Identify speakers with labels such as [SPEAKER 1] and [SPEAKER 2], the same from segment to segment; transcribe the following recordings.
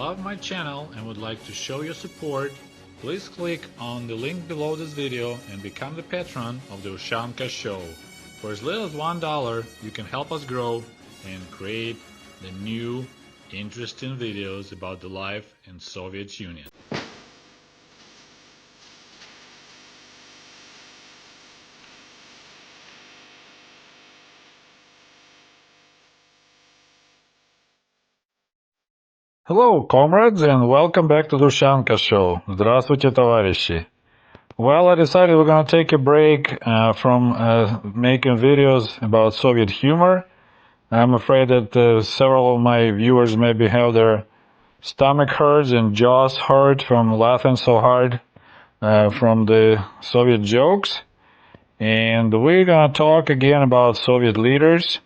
[SPEAKER 1] love my channel and would like to show your support, please click on the link below this video and become the patron of the Ushanka Show. For as little as $1, you can help us grow and create the new, interesting videos about the life in Soviet Union. Hello, comrades, and welcome back to the Ushanka Show. Здравствуйте, товарищи. Well, I decided we're going to take a break from making videos about Soviet humor. I'm afraid that several of my viewers maybe have their stomach hurts and jaws hurt from laughing so hard from the Soviet jokes. And we're going to talk again about Soviet leaders.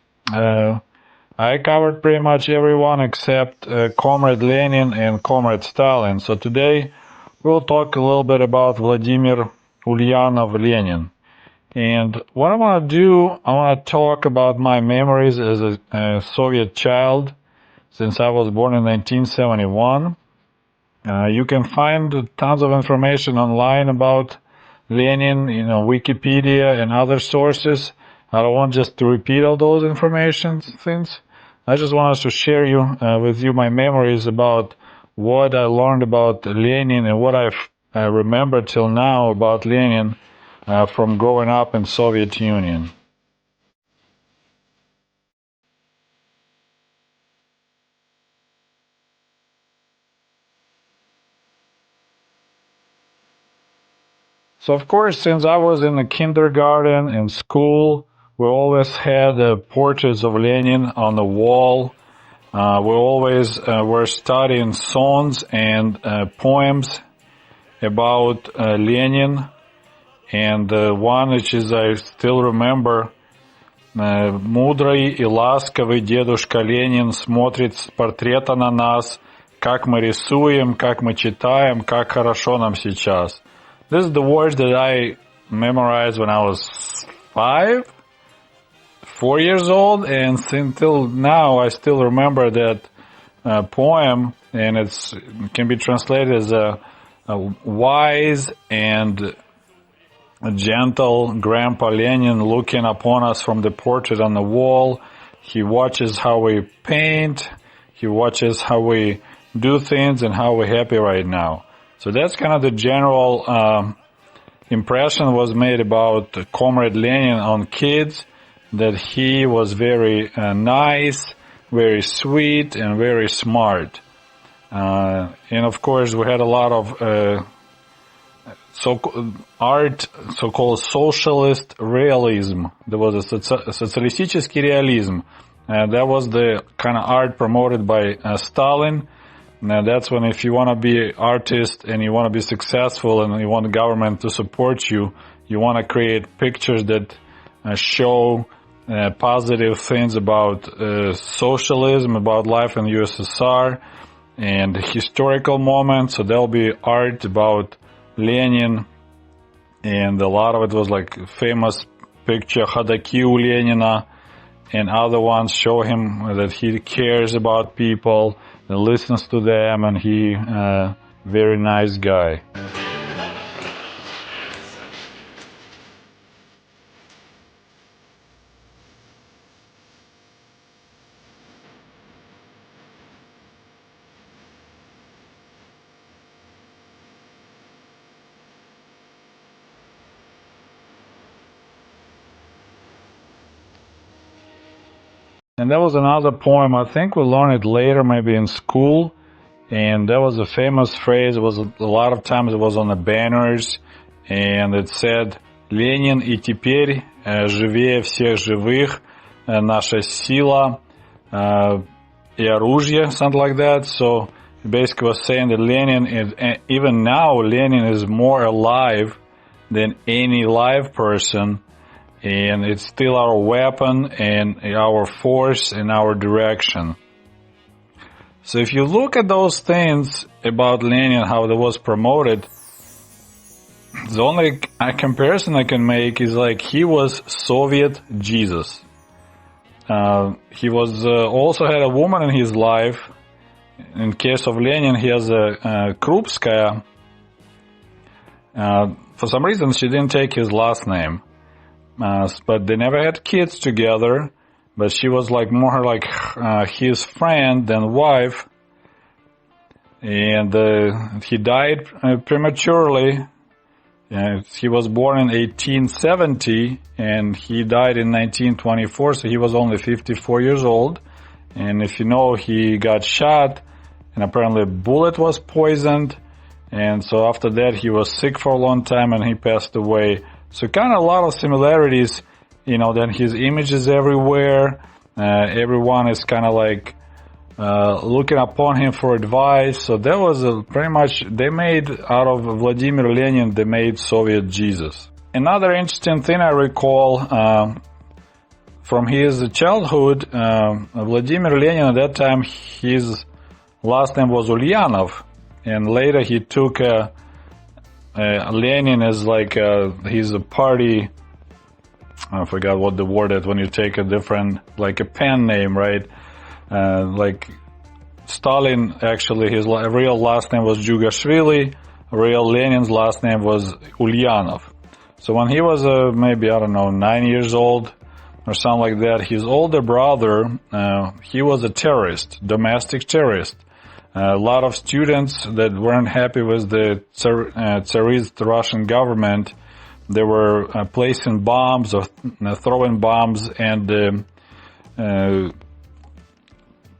[SPEAKER 1] I covered pretty much everyone except Comrade Lenin and Comrade Stalin. So today we'll talk a little bit about Vladimir Ulyanov Lenin. And what I want to do, I want to talk about my memories as a Soviet child since I was born in 1971. You can find tons of information online about Lenin, Wikipedia and other sources. I don't want just to repeat all those information things. I just wanted to share with you my memories about what I learned about Lenin and what I remember till now about Lenin from growing up in Soviet Union. So of course, since I was in the kindergarten and school, we always had portraits of Lenin on the wall. We always were studying songs and poems about Lenin. And one which is I still remember, «Мудрый и ласковый дедушка Ленин смотрит с портрета на нас, как мы рисуем, как мы читаем, как хорошо нам сейчас». This is the words that I memorized when I was 4 years old, and until now I still remember that poem, and it can be translated as a wise and a gentle Grandpa Lenin looking upon us from the portrait on the wall. He watches how we paint, he watches how we do things and how we're happy right now. So that's kind of the general impression was made about Comrade Lenin on kids, that he was very nice, very sweet, and very smart. And of course, we had a lot of so-called socialist realism. There was a socialistic realism. That was the kind of art promoted by Stalin. Now that's when if you want to be an artist and you want to be successful and you want the government to support you, you want to create pictures that show positive things about socialism, about life in the USSR and historical moments. So there'll be art about Lenin, and a lot of it was like famous picture Ходоки у Ленина, and other ones show him that he cares about people and listens to them, and he very nice guy. And that was another poem, I think we learned it later, maybe in school, and that was a famous phrase. It was a lot of times it was on the banners, and it said, «Ленин и теперь живее всех живых, наша сила и оружие», something like that. So it basically was saying that Lenin is, even now, Lenin is more alive than any live person. And it's still our weapon and our force and our direction. So if you look at those things about Lenin, how it was promoted, the only comparison I can make is like he was Soviet Jesus. He was also had a woman in his life, In case of Lenin, he has a Krupskaya. For some reason, she didn't take his last name. But they never had kids together. But she was like more like his friend than wife. And he died prematurely. He was born in 1870 and he died in 1924, so he was only 54 years old. And if you know, he got shot and apparently a bullet was poisoned. And so after that, he was sick for a long time and he passed away. So kind of a lot of similarities, you know, then his image is everywhere. Everyone is kind of like looking upon him for advice. So that was pretty much, they made out of Vladimir Lenin, they made Soviet Jesus. Another interesting thing I recall from his childhood, Vladimir Lenin at that time, his last name was Ulyanov, and later he took Lenin as like he's a party, I forgot what the word is when you take a different, like a pen name, right? Like Stalin, actually, his real last name was Jugashvili. Real Lenin's last name was Ulyanov. So when he was maybe, I don't know, 9 years old or something like that, his older brother, he was a terrorist, domestic terrorist. A lot of students that weren't happy with the Tsarist Russian government, they were placing bombs or throwing bombs and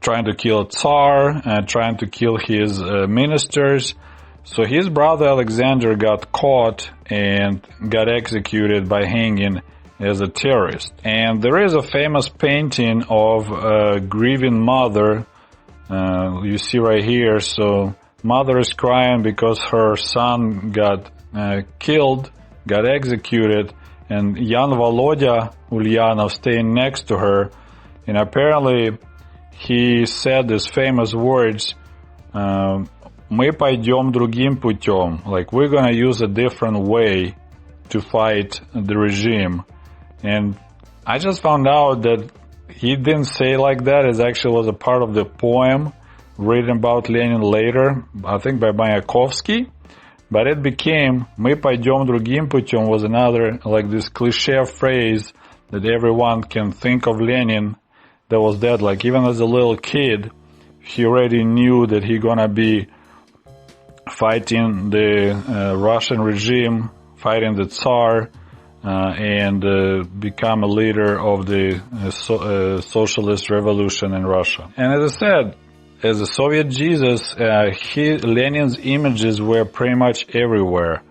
[SPEAKER 1] trying to kill Tsar, trying to kill his ministers. So his brother Alexander got caught and got executed by hanging as a terrorist. And there is a famous painting of a grieving mother, you see right here. So mother is crying because her son got killed, got executed, and young Volodya Ulyanov staying next to her. And apparently he said these famous words, "Мы пойдем другим путем," like we're gonna use a different way to fight the regime. And I just found out that he didn't say like that. It actually was a part of the poem written about Lenin later, I think by Mayakovsky. But it became "Мы пойдем другим путем" was another, like this cliche phrase that everyone can think of Lenin that was dead. Like even as a little kid, he already knew that he gonna be fighting the Russian regime, fighting the Tsar, and become a leader of the socialist revolution in Russia. And as I said, as a Soviet Jesus, Lenin's images were pretty much everywhere.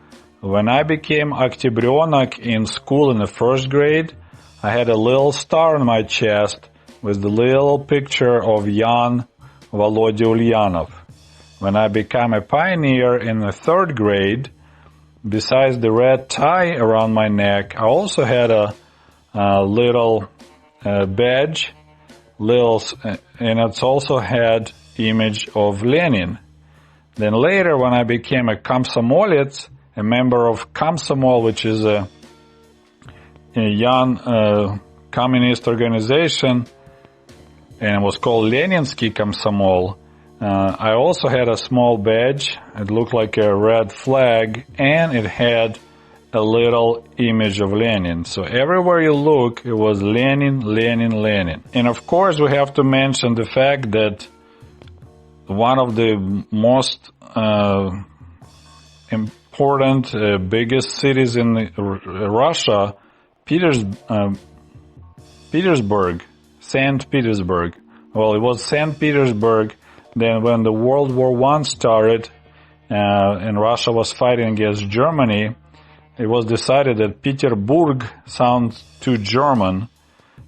[SPEAKER 1] When I became Oktyabryonak in school in the first grade, I had a little star on my chest with the little picture of young Volodya Ulyanov. When I became a pioneer in the third grade, besides the red tie around my neck, I also had a little badge, and it's also had image of Lenin. Then later, when I became a Komsomolets, a member of Komsomol, which is a young communist organization, and it was called Leninsky Komsomol, I also had a small badge. It looked like a red flag, and it had a little image of Lenin. So everywhere you look, it was Lenin, Lenin, Lenin. And of course, we have to mention the fact that one of the most important, biggest cities in Russia, Petersburg, St. Petersburg. Well, it was St. Petersburg. Then when the World War I started and Russia was fighting against Germany, it was decided that Peterburg sounds too German,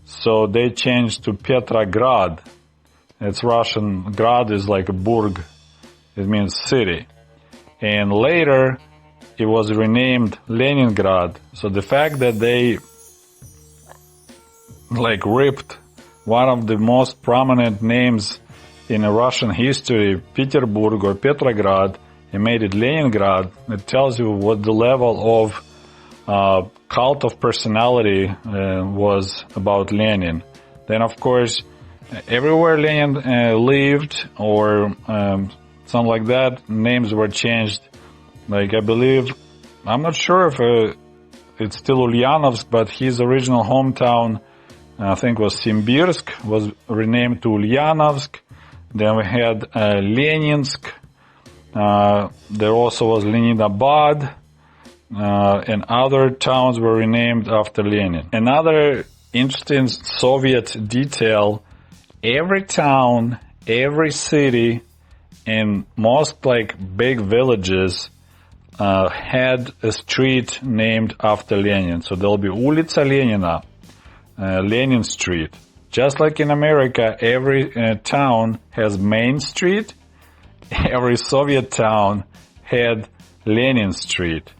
[SPEAKER 1] so they changed to Petrograd. It's Russian. Grad is like a burg. It means city. And later, it was renamed Leningrad. So the fact that they ripped one of the most prominent names in Russian history, Peterburg or Petrograd, and made it Leningrad, it tells you what the level of cult of personality was about Lenin. Then, of course, everywhere Lenin lived or something like that, names were changed. Like, I believe, I'm not sure if it's still Ulyanovsk, but his original hometown, I think, was Simbirsk, was renamed to Ulyanovsk. Then we had Leninsk. There also was Leninabad, and other towns were renamed after Lenin. Another interesting Soviet detail, every town, every city, and most like big villages had a street named after Lenin. So there'll be Улица Ленина, Lenin Street. Just like in America, every town has Main Street. Every Soviet town had Lenin Street.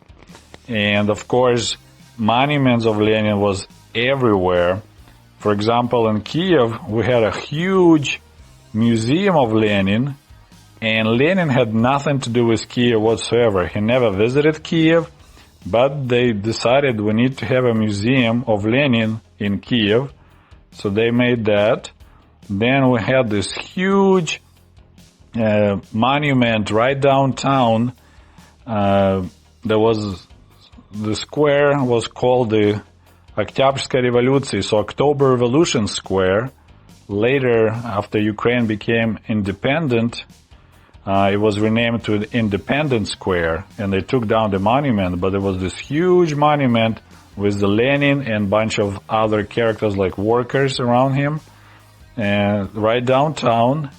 [SPEAKER 1] And of course, monuments of Lenin was everywhere. For example, in Kiev, we had a huge museum of Lenin, and Lenin had nothing to do with Kiev whatsoever. He never visited Kiev, but they decided we need to have a museum of Lenin in Kiev. So they made that. Then we had this huge monument right downtown. There was the square was called the Октябрьская революция, so October Revolution Square. Later, after Ukraine became independent, it was renamed to Independence Square, and they took down the monument, but there was this huge monument with the Lenin and bunch of other characters like workers around him, and right downtown.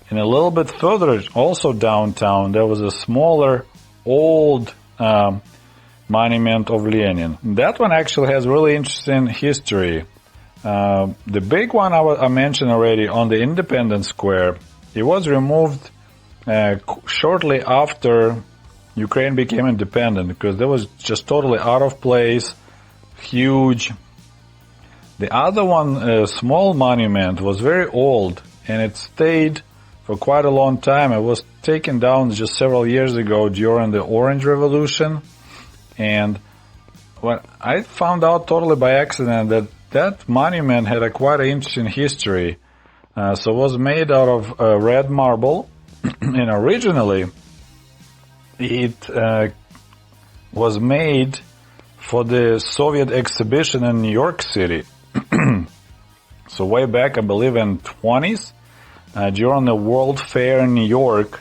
[SPEAKER 1] And a little bit further, also downtown, there was a smaller, old monument of Lenin. That one actually has really interesting history. The big one I mentioned already on the Independence Square, it was removed shortly after Ukraine became independent because that was just totally out of place, huge. The other one, a small monument, was very old and it stayed for quite a long time. It was taken down just several years ago during the Orange Revolution. And what I found out totally by accident that monument had a quite an interesting history. So it was made out of red marble, and originally it was made for the Soviet exhibition in New York City. So way back, I believe in 20s, during the World Fair in New York,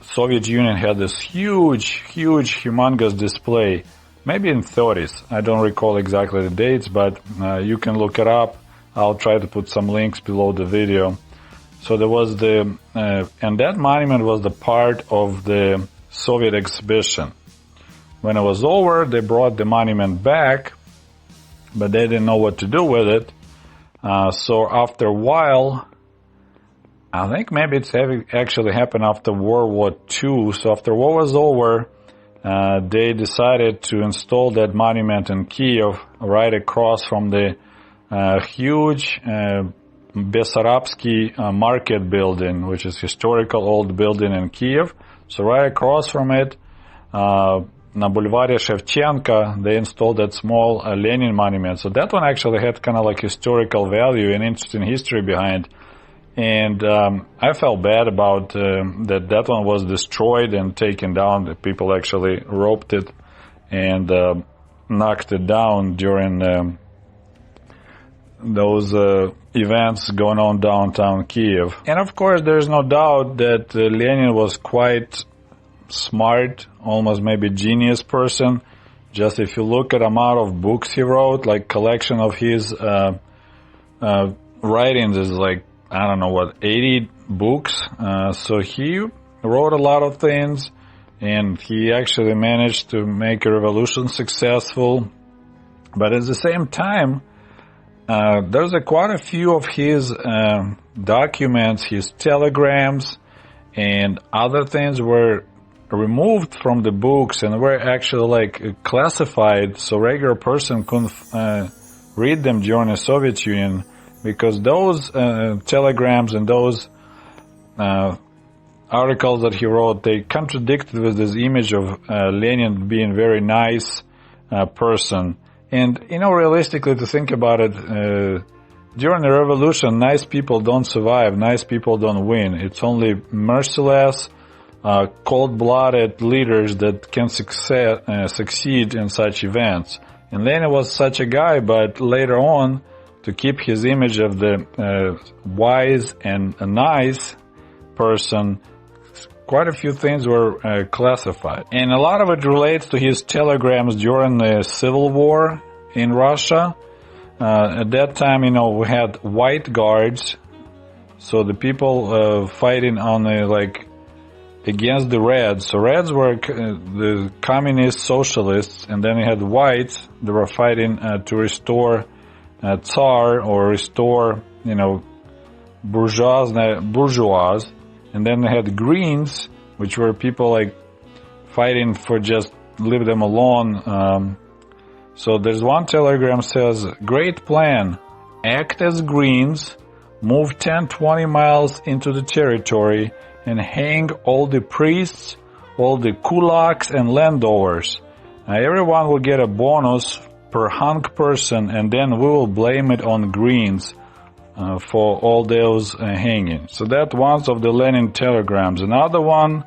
[SPEAKER 1] Soviet Union had this huge, humongous display, maybe in 30s. I don't recall exactly the dates, but you can look it up. I'll try to put some links below the video. So there was and that monument was the part of the Soviet exhibition. When it was over, they brought the monument back, but they didn't know what to do with it. So after a while, I think maybe it's actually happened after World War II. So after war was over, they decided to install that monument in Kiev right across from the huge Bessarabsky market building, which is historical old building in Kiev. So right across from it, na Boulevard Shevchenko, they installed that small Lenin monument. So that one actually had kind of like historical value and interesting history behind. And I felt bad about that one was destroyed and taken down. The people actually roped it and knocked it down during those events going on downtown Kiev. And of course, there's no doubt that Lenin was quite smart, almost maybe genius person. Just if you look at the amount of books he wrote, like collection of his writings is like, I don't know what, 80 books. So he wrote a lot of things, and he actually managed to make a revolution successful. But at the same time, there's quite a few of his documents, his telegrams, and other things were removed from the books and were actually like classified, so regular person couldn't read them during the Soviet Union, because those telegrams and those articles that he wrote, they contradicted with this image of Lenin being a very nice person. And, you know, realistically, to think about it, During the revolution, nice people don't survive, nice people don't win. It's only merciless, cold-blooded leaders that can succeed in such events. And Lenin was such a guy, but later on, to keep his image of the wise and a nice person, quite a few things were classified. And a lot of it relates to his telegrams during the Civil War in Russia. At that time, we had white guards, so the people fighting on against the Reds. So Reds were the communist socialists, and then you had whites that were fighting to restore Tsar or restore, bourgeois. And then they had Greens, which were people fighting for just leave them alone. So there's one telegram says, great plan, act as Greens, move 10-20 miles into the territory and hang all the priests, all the kulaks and landowners. Everyone will get a bonus per hung person, and then we will blame it on Greens for all those hanging. So that one's of the Lenin telegrams. Another one,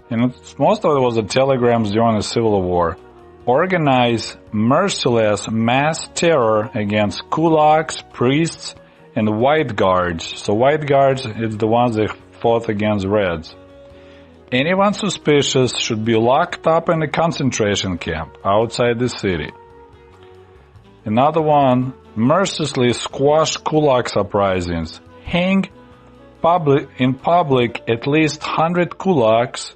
[SPEAKER 1] and most of it was the telegrams during the Civil War. Organize merciless mass terror against kulaks, priests, and white guards. So white guards is the ones that fought against Reds. Anyone suspicious should be locked up in a concentration camp outside the city. Another one, mercilessly squash kulaks uprisings. Hang in public at least 100 kulaks,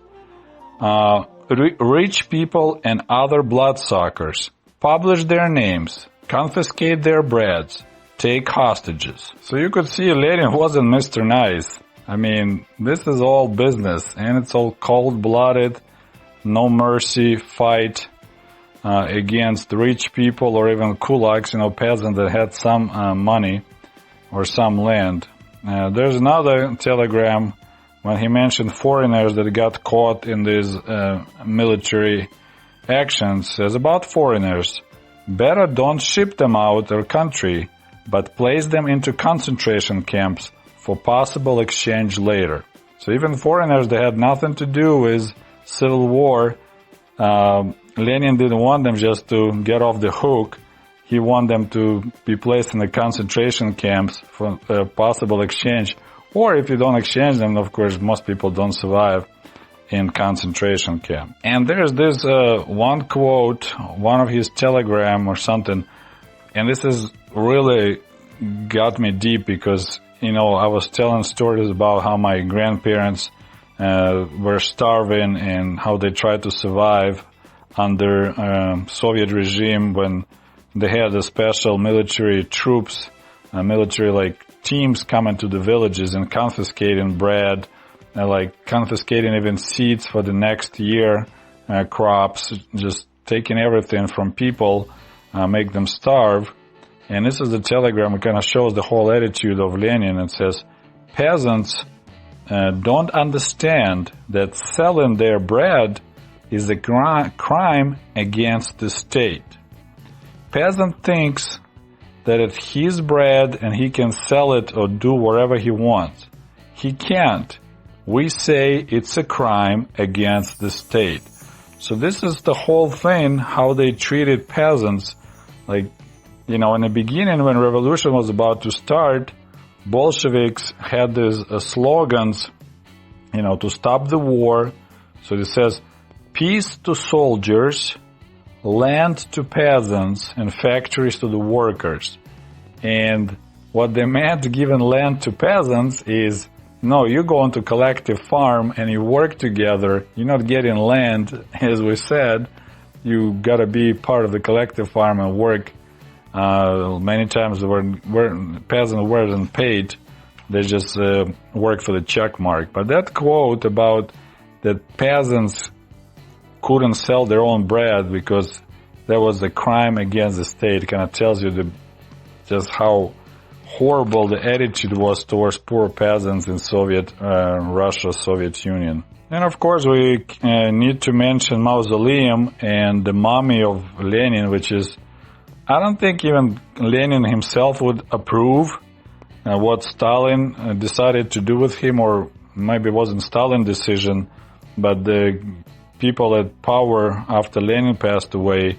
[SPEAKER 1] rich people and other bloodsuckers. Publish their names. Confiscate their breads. Take hostages. So you could see Lenin wasn't Mr. Nice. I mean, this is all business, and it's all cold-blooded, no mercy fight against rich people or even kulaks, peasants that had some money or some land. There's another telegram when he mentioned foreigners that got caught in these military actions. Says about foreigners, better don't ship them out their country, but place them into concentration camps for possible exchange later. So even foreigners that had nothing to do with Civil War, Lenin didn't want them just to get off the hook. He wanted them to be placed in the concentration camps for possible exchange. Or if you don't exchange them, of course, most people don't survive in concentration camp. And there's this one quote, one of his telegram or something, and this is really got me deep because, I was telling stories about how my grandparents were starving and how they tried to survive under Soviet regime when they had the special military troops, military teams coming to the villages and confiscating bread, confiscating even seeds for the next year, crops, just taking everything from people, make them starve. And this is the telegram. It kind of shows the whole attitude of Lenin. It says, peasants don't understand that selling their bread is a crime against the state. Peasant thinks that it's his bread and he can sell it or do whatever he wants. He can't. We say it's a crime against the state. So this is the whole thing, how they treated peasants. In the beginning when revolution was about to start, Bolsheviks had these slogans, to stop the war. So it says, peace to soldiers, land to peasants, and factories to the workers. And what they meant giving land to peasants is, no, you go into collective farm and you work together. You're not getting land, as we said. You gotta be part of the collective farm and work. Many times peasants weren't paid. They just worked for the check mark. But that quote about that peasants couldn't sell their own bread because that was a crime against the state kind of tells you just how horrible the attitude was towards poor peasants in Soviet Russia, Soviet Union. And of course we need to mention mausoleum and the mummy of Lenin, which is, I don't think even Lenin himself would approve what Stalin decided to do with him, or maybe it wasn't Stalin's decision, but the people at power after Lenin passed away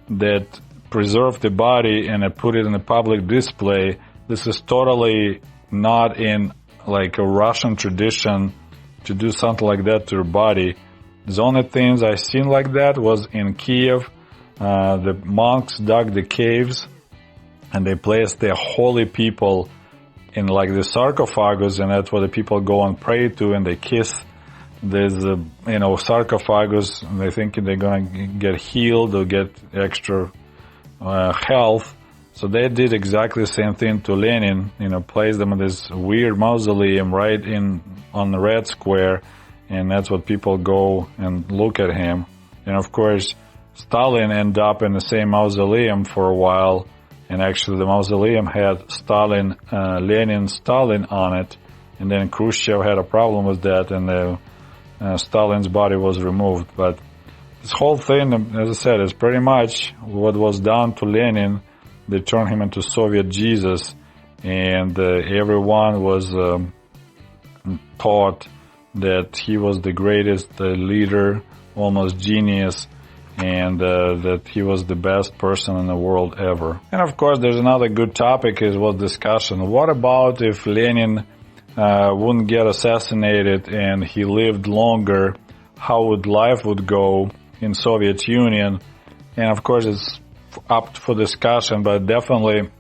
[SPEAKER 1] that preserved the body and put it in a public display. This is totally not in like a Russian tradition to do something like that to your body. The only things I seen like that was in Kiev. The monks dug the caves and they placed their holy people in like the sarcophagus, and that's what the people go and pray to, and they kiss this, sarcophagus, and they think they're gonna get healed or get extra health. So they did exactly the same thing to Lenin, placed them in this weird mausoleum right on the Red Square, and that's what people go and look at him. And of course, Stalin ended up in the same mausoleum for a while, and actually the mausoleum had Stalin, Lenin, Stalin on it, and then Khrushchev had a problem with that, and Stalin's body was removed. But this whole thing, as I said, is pretty much what was done to Lenin. They turned him into Soviet Jesus, and everyone was taught that he was the greatest leader, almost genius, and that he was the best person in the world ever. And of course, there's another good topic was discussion. What about if Lenin wouldn't get assassinated and he lived longer? How would life would go in Soviet Union? And of course, it's up for discussion, but definitely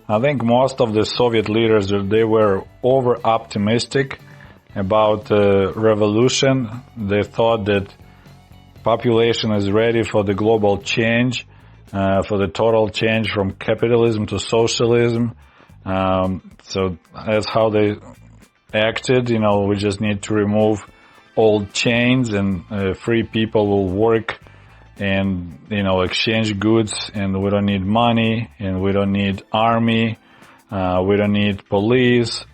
[SPEAKER 1] I think most of the Soviet leaders, they were over optimistic about revolution. They thought that population is ready for the global change, for the total change from capitalism to socialism. So that's how they acted. We just need to remove old chains, and free people will work and, exchange goods, and we don't need money, and we don't need army, we don't need police.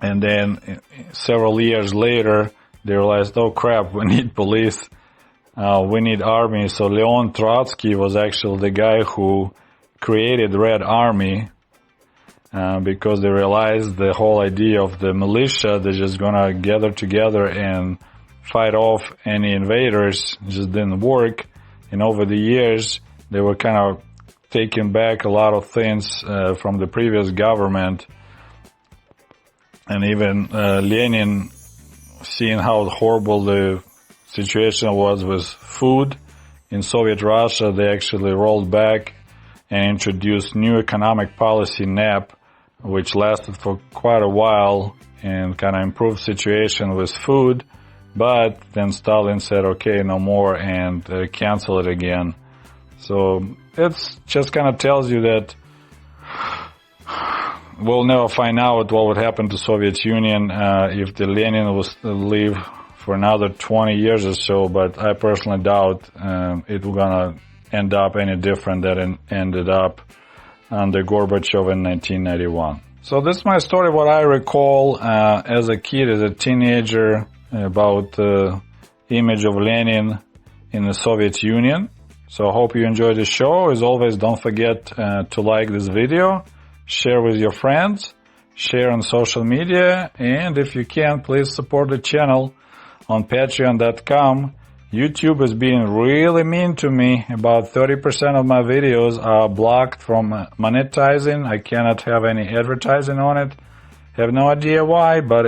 [SPEAKER 1] And then several years later, they realized, oh crap, we need police, we need army. So Leon Trotsky was actually the guy who created Red Army, because they realized the whole idea of the militia, they're just gonna gather together and fight off any invaders, just didn't work. And over the years, they were kind of taking back a lot of things from the previous government. And even Lenin, seeing how horrible the situation was with food in Soviet Russia, they actually rolled back and introduced new economic policy, NAP, which lasted for quite a while and kind of improved situation with food. But then Stalin said, okay, no more, and cancel it again. So it's just kind of tells you that we'll never find out what would happen to Soviet Union if the Lenin was to live for another 20 years or so, but I personally doubt it was gonna end up any different than it ended up under Gorbachev in 1991. So this is my story, what I recall as a kid, as a teenager, about the image of Lenin in the Soviet Union. So I hope you enjoyed the show. As always, don't forget to like this video, share with your friends, share on social media, and if you can, please support the channel on patreon.com. YouTube is being really mean to me. About 30% of my videos are blocked from monetizing. I cannot have any advertising on it. Have no idea why, but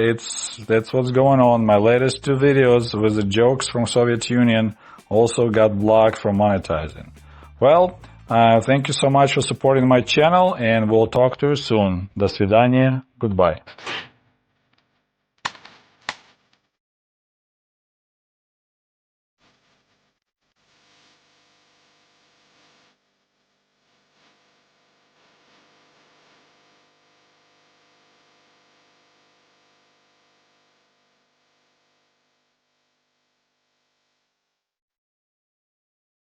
[SPEAKER 1] that's what's going on. My latest 2 videos with the jokes from Soviet Union also got blocked from monetizing. Well, thank you so much for supporting my channel, and we'll talk to you soon. До свидания. Goodbye.